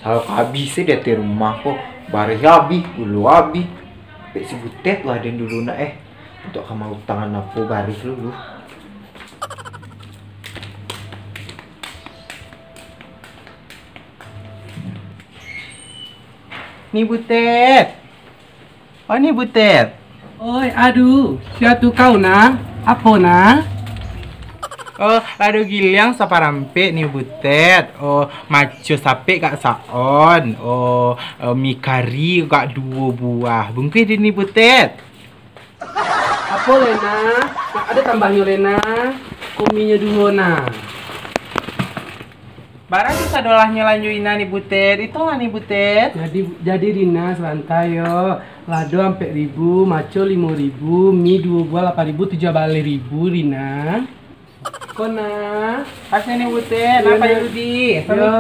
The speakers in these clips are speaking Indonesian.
Kalau habis dia di rumah kok bareng habis, dulu habis. Pek si butet lah den dulu nak untuk kamu utangan apa baris dulu. Ni butet. Oh ni butet. Oi, aduh, siatu kau na? Apa na? Oh, lado giliang saparampe ni butet. Oh, maco sape kak saon. Oh, mie kari kak 2 buah. Bungkus ni butet. Apa Lena? Ada tambahnya Lena? Kuminya dulu na. Barang bisa dolahnya lanjuina nih butet. Itu lah nih butet. Jadi Rina selantai yo. Lado sampai 1000, maco 5000, mie 2 buah 8000, 7 balik 1000 Rina. Kona. Pasnya nih butet. Apa dulu di? Yo.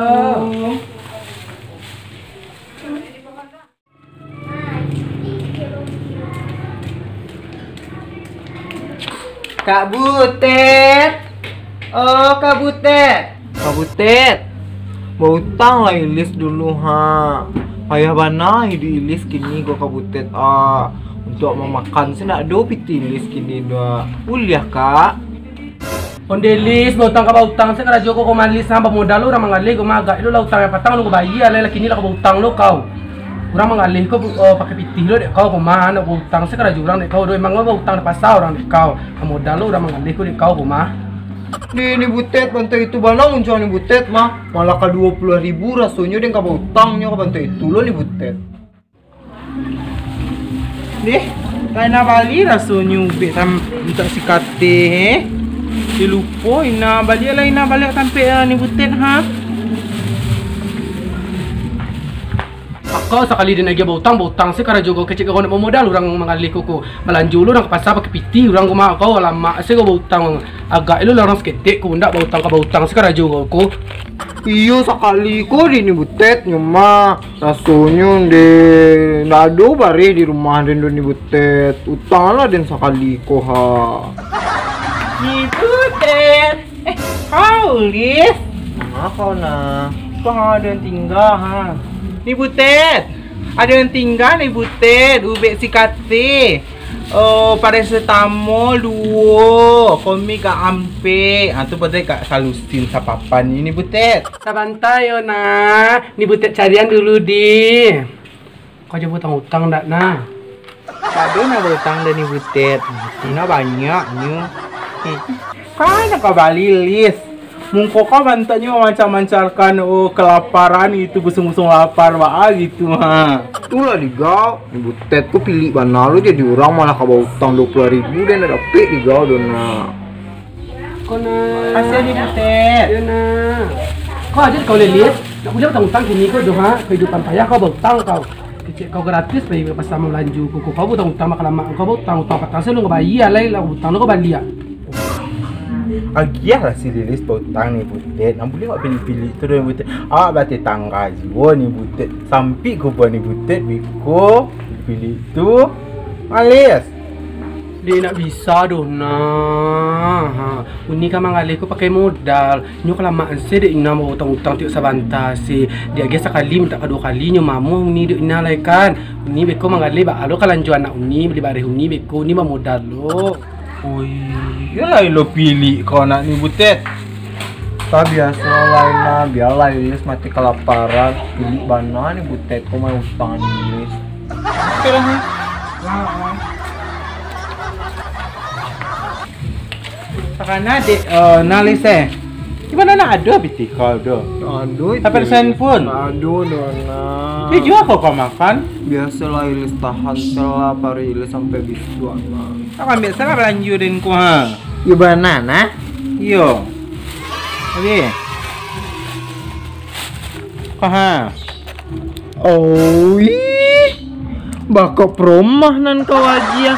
Kak Butet. Oh, Kak Butet. Kak Butet. Mau utang lah ilis dulu ha. Ayah bana di ilis kini gua Kak Butet untuk memakan sih nak do piti ilis kini doa. Kuliah Kak. Ondelis, mau utang ka utang sa kara joko ko malis na modal lo ra mangali ko maga ilo la utang ya patang lo ko bayi ala kini la ko utang lo kau. Urang mangali ko pakai pitih lo dek kau kumahan ko utang sa kara jurang dek kau do emang lo utang na pasau orang dek kau. Modal lo urang mangali ko dek kau kumah. Ini butet bantu itu bana muncul nih butet mah malah ke 20.000 rasanya dia nggak utangnya ke bantu itu lo nih butet. Deh, kayak Bali rasanya ubek tam untuk sikate Dia lupa ina balik lah ina balik sampai ni butet ha. Ako sekali din lagi bautang sih karena jogo kecil kau nak modal orang mengalih kuku melanjut lu orang ke pasar pakai piti orang kumah kau lama sih kau bautang agak itu orang seketik ku ndak bautang sih karena jogo ku. Iyo sekali ko di ni butet nyuma rasanya de nado bare di rumah den ni butet utang lah den sekali ko ha. Ni butet. Kau lis. Kau na. Kau ada yang tinggal ha. Ni butet. Ada yang tinggal ni butet. Ubek sikate. Oh, paracetamol 2. Komi ka ampe. Tu pada kak salusin sa papan ni butet. Sabantai yo na. Ni butet carian dulu di. Kau coba utang ndak na? Ada nak utang dan ni butet. Tina banyaknya. Kan kau bali lis. Mungko kau bantanya memancar-mancarkan kelaparan itu busung-busung lapar gitu ha. Itulah digau, butet ku pilih bana lu jadi orang malah kau utang 20.000 dan ada dapet digau dona. Kona. Kasih di butet. Dona. Kau aja kau lihat, nak punya utang kini kau doa kehidupan payah kau utang kau. Kau gratis pergi pasar melanju kuku kau utang makan kau utang patang saya lu ngebayar lah utang lu kau balik. Agiah lah si Lilis utang ni butet. Nak boleh tak pilih-pilih tu dia butet. Berarti tangga jiwa ni butet. Sampai kau buat ni butet biko pilih tu. Malis. Dia nak bisa doh nah. Uni kan mangalih ko pakai modal. Nyo kelamaan se dek ina mau utang-utang tiok sabanta se. Dia ge sekali minta kedua kali nyo mamu uni dek ina lai kan. Uni beko mangalih ba alo kalanjuan nak uni beli bare uni beko ni modal lo. Oi, yalah lo pilih kau nak ni butet. Tak biasa lain lah, biarlah Lilis mati kelaparan. Pilih bana ni butet kau mau utang ni Lilis. Okey lah ha. Sakana dek nalis Gimana nak ada biti kau do? Aduh. Tapi sen pun. Aduh dona. Dia juga kau makan. Biasalah Lilis tahan celah pari Lilis sampai bisu ana. Tak ambil salah belanjurin ku ha. Yo banana. Yo. Oke. Kau ha. Oh, bakok promah nan kau aja.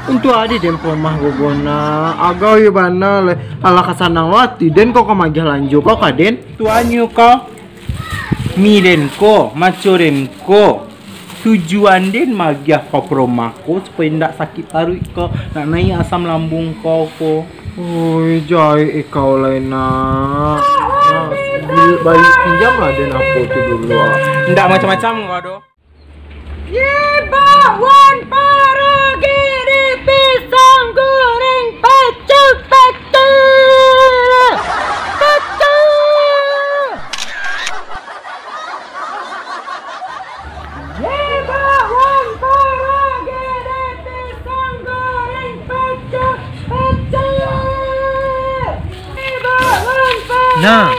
Untuk ada dempo mah gogona agau ya bana le ala kasanang lati den kau kamagih lanjut kau kaden tuanyu kau milen ko macoren ko tujuan den magiah kau promako supaya ndak sakit paru kau nak naik asam lambung kau ko oi jai kau lain balik pinjam lah dan aku tuh dulu. Ndak macam-macam kau do. Bakwan parogi di pisang goreng pecel. Bakwan parogi di pisang goreng pecel. Nah,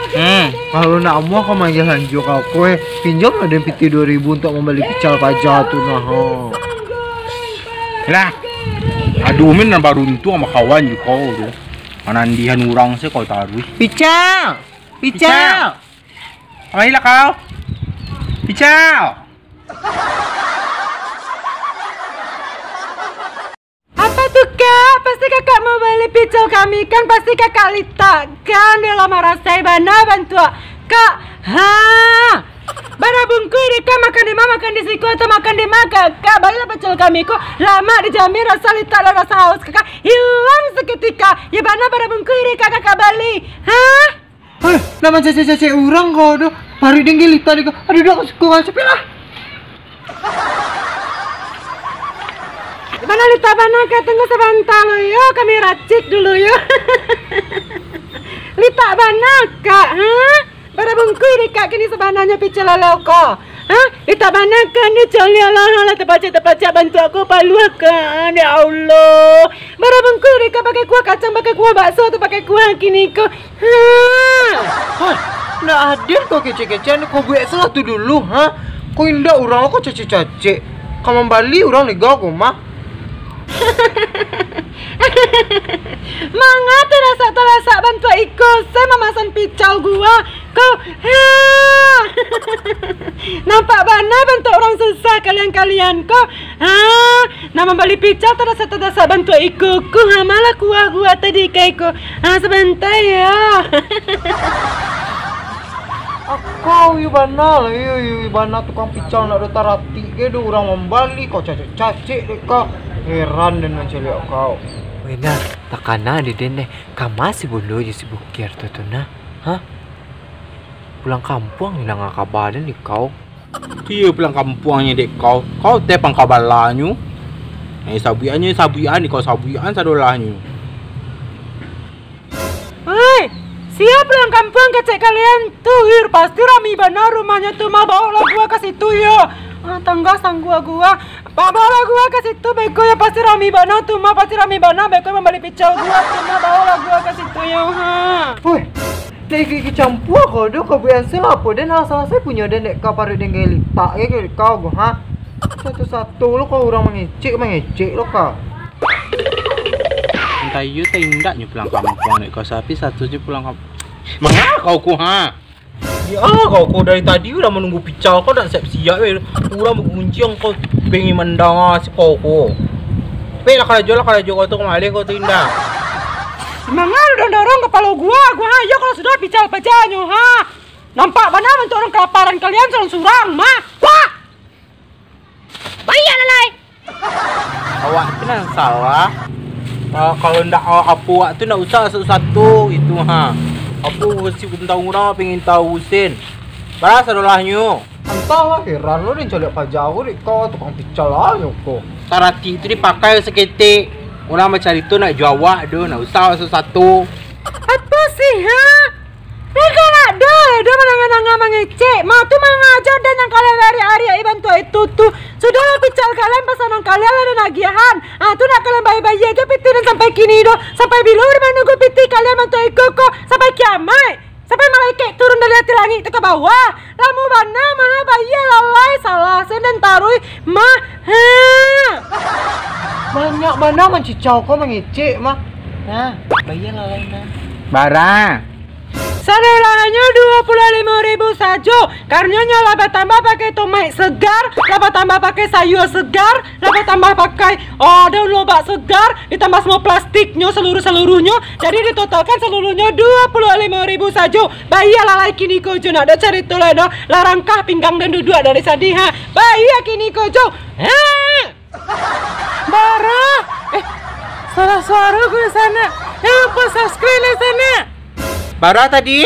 kalau nak mau kau manggil hanjo kau kue pinjam lah dan piti 2000 untuk membeli pical pajak tuh nah. Lah, aduh min baru untung sama kawan juga kau tuh. Manandihan orang sih kau taruh. Pical. Ayolah kau. Pical. Apa tuh kak? Pasti kakak mau beli pical kami kan? Pasti kakak letakkan dalam rasai bana bantu kak. Bana bungkui di kak makan di mana, makan di siku atau makan di mana kak? Balilah pical kami kok lama dijamin rasa letak dan rasa haus kakak hilang seketika. Ya bana bungkui di kak kakak beli. Nama cece orang kau tuh. Hari dengki lita di kau. Aduh dah aku ngasih lah. Mana lita bana kak, tunggu sebentar lo yo, kami racik dulu yo. Lita bana kak, Bara bungkui di kak kini sebenarnya pical lalau ko. Lita bana kak ni coli ala terbaca bantu aku palu kak. Ya Allah. Bara bungkui di kak pakai kuah kacang, pakai kuah bakso atau pakai kuah kini ko. Nak adil kau kece-kece ni kau buat salah tu dulu, Kau indah orang kau cace-cace. Kau membali orang lega kau mah. Manga terasa bantu ikut saya memasan pical gua kau nampak bana bantu orang susah kalian kau nama beli pical terasa bantu ikutku malah kuah gua tadi kayak sebentar ya. Kau bana lah, bana tukang pical nak tarati ke do orang membali kau cace-cace kau. Heran dan mencari kau. Wena, takana di dene kamasi bulu je si bukir tu na. Pulang kampung hilang kabaran di kau. Dia pulang kampungnya dek kau. Kau tepang kabalanyu. Sabuiannya sabuian kau sabuian sadolahnya. Hei, siap pulang kampung kecek kalian tuh, pasti rami benar rumahnya tuh mah bawa gua ke situ ya. Tangga sang gua bawa gua ke situ beko ya pasti rami bana tuh mah pasti rami bana beko membeli pical gua tuh mah bawa gua ke situ ya. Woi, lagi campur kau do kau buat apa dan asal saya punya dan dek kau paru dengan litak ke kau gua satu-satu lo kau orang mengecek lo kau. Entah you tindaknya pulang kampung nek kau sapi satu je pulang kampung. Mengapa kau Ya kau dari tadi udah menunggu pical kau dan siap-siap Kurang mengunci yang kau pengen mendengar si kau. Lah kalau jual kau tu kembali kau tindak. Mangan dorong kepala gua ayo kalau sudah pical pecahnya Nampak mana bentuk orang kelaparan kalian surang mah. Wah. Bayar lalai. Awak tu nak salah. Kalau ndak apa tu nak usah satu-satu itu Aku mesti tahu orang pengen tahu sen. Berasa dolahnya. Entahlah heran lo dan colok pajak aku kau tukang pical aja kau. Tarati itu dipakai seketik. Orang macam itu nak jawab do, nak usah satu-satu. Apa sih Mereka nak do menangan-nangan mengecek. Mau tu mengajar dan yang kalian hari-hari bantu itu tuh. Sudahlah pical kalian pesanan kalian ada nagihan. Tu nak kalian bayi-bayi aja piti dan sampai kini do. Sampai bilur menunggu piti kalian bantu ikut kok. Sampai kiamat. Sampai malaikat turun dari hati langit itu ke bawah. Lamu bana maha bayi lalai salah dan tarui mah. Banyak mana mencicau kau mengecek mah. Nah, bayi lalai nah. Barang. Sadolahnya 25.000 saja. Karenanya laba tambah pakai tomat segar, laba tambah pakai sayur segar, laba tambah pakai daun lobak segar, ditambah semua plastiknya seluruhnya. Jadi ditotalkan seluruhnya 25.000 saja. Bayar lalai kini kojo nak ada cari tulah dah. Larangkah pinggang dan duduk dari sadi Bayar kini kojo. Bara. Salah suara gue sana. Lupa subscribe di sana. Bara tadi?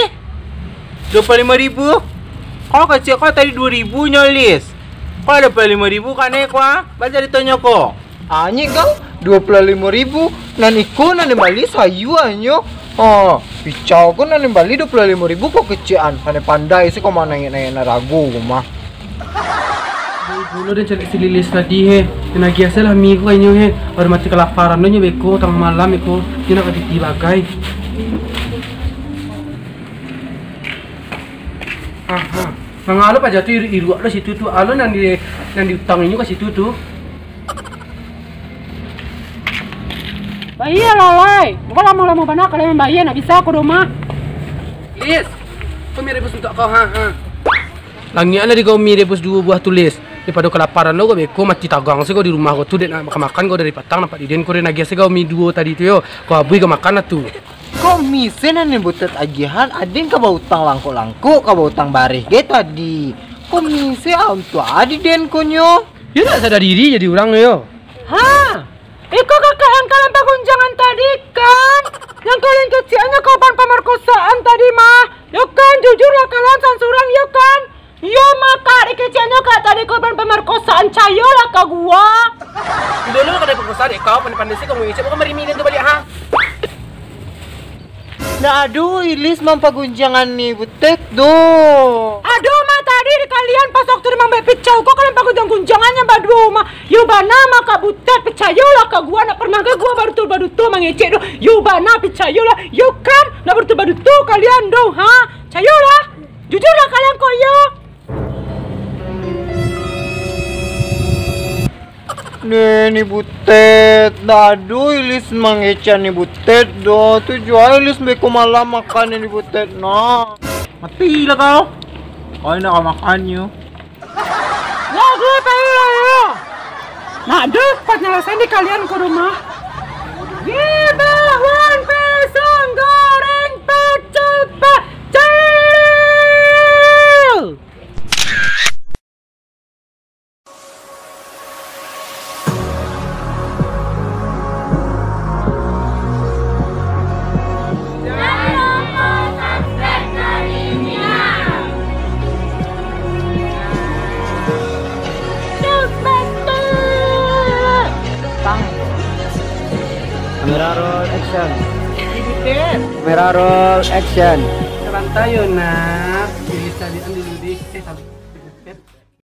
25.000? Kau kecil kau tadi 2.000 nyolis. Kau ada 25.000 kan kau? Baca ditanya kau. Anyi kau 25.000 nan iko nan Bali sayu anyo. Oh, picau ko nan Bali 25.000 kok kecian. Pandai sih kau mana nanya ragu mah. Dulu dan cari si Lilis tadi he. Kena giasa lah minggu kanyo he. Baru mati kelaparan do beko tengah malam eko. Kena kaditi bagai. Aha. Mangalo pa jatuh iru lo situ tu. Alo nang di utangin ke situ tu. Bahaya lalai. Bukan lama-lama banyak kalian bahaya nak bisa aku rumah. Lis. Kau mirebus untuk kau ha. Langi ala di kau mirebus 2 buah tulis. Daripada kelaparan lo kau beko mati tagang sih kau di rumah kau tu dek nak makan kau dari petang nampak di den kau nagi sih kau mi 2 tadi tu yo. Kau abui kau makan lah tu. Kok misen nan butet agihan adin ka bautang langko-langko ka bautang barih ge tadi. Kok misen untuk adi den konyo. Ya tak sadar diri jadi orang yo. Ha? Iko kakak yang kalian pagunjangan tadi kan? Yang kalian kecilnya korban pemerkosaan tadi mah. Yo kan jujurlah kalian sansuran yo kan? Yo maka kecilnya kak tadi korban pemerkosaan cayo lah kak gua. Dulu kau ada perkosaan dek kau pandai-pandai sih kau ngicip kau merimilin tu balik ha. Nah aduh Ilis mampagunjangan nih butet do. Aduh mah tadi di kalian pas waktu di mambai picau kok kalian pagunjangannya badu mah. Yo bana maka butet picayo lah kak gua nak pernah ke gua baru tu mangecek do. Yo bana picayo lah. Yo kan nak baru tu kalian do ha. Cayo lah. Jujurlah kalian koyo. Nih butet, aduh Ilis mangecan nih butet do. Tujuan Ilis beko malam makan nih butet no. Mati lah kau. Kau nak makan yo. Lagu pala yo. Nah, aduh pas nyelesain di kalian ke rumah. Gibawan pisang goreng pecel pecel. Kamera roll action. Kamera roll action. Serantai yo nak. Bisa diambil dulu deh.